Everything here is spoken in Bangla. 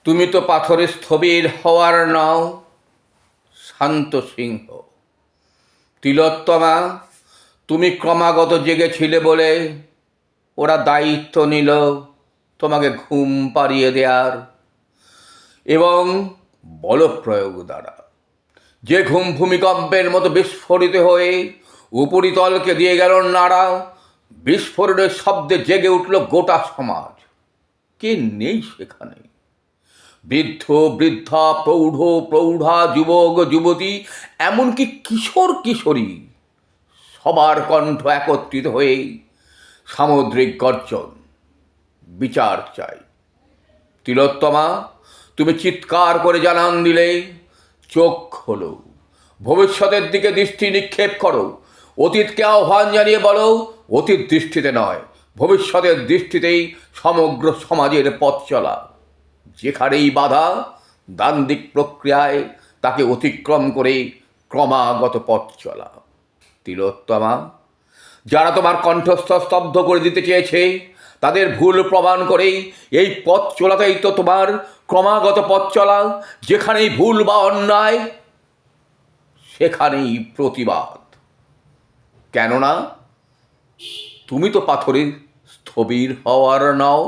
তুমি তো পাথরে স্থবির হওয়ার নাও শান্ত সিংহ। তিলোত্তমা, তুমি ক্রমাগত জেগেছিলে বলে ওরা দায়িত্ব নিল তোমাকে ঘুম পাড়িয়ে দেওয়ার, এবং বলপ্রয়োগ দ্বারা যে ঘুম ভূমিকম্পের মতো বিস্ফোরিত হয়ে উপরিতলকে দিয়ে গেল নাড়া। বিস্ফোরণের শব্দে জেগে উঠল গোটা সমাজ। কে নেই সেখানে? বৃদ্ধ বৃদ্ধা, প্রৌঢ় প্রৌঢ়া, যুবক যুবতী, এমনকি কিশোর কিশোরী, সবার কণ্ঠ একত্রিত হয়ে সামুদ্রিক গর্জন। বিচার চাই। তিলোত্তমা, তুমি চিৎকার করে জানান দিলে, চোখ খোলো, ভবিষ্যতের দিকে দৃষ্টি নিক্ষেপ করো। অতীতকে আহ্বান জানিয়ে বলো, অতীত দৃষ্টিতে নয়, ভবিষ্যতের দৃষ্টিতেই সমগ্র সমাজের পথ চলা। যেখানেই বাধা, দ্বান্দ্বিক প্রক্রিয়ায় তাকে অতিক্রম করে ক্রমাগত পথ চলা। তিলোত্তমা, যারা তোমার কণ্ঠস্থ স্তব্ধ করে দিতে চেয়েছে তাদের ভুল প্রমাণ করে এই পথ চলাতেই তো তোমার ক্রমাগত পথ চলা। যেখানেই ভুল বা অন্যায়, সেখানেই প্রতিবাদ। কেননা তুমি তো পাথরে স্থবির হওয়ার নাও।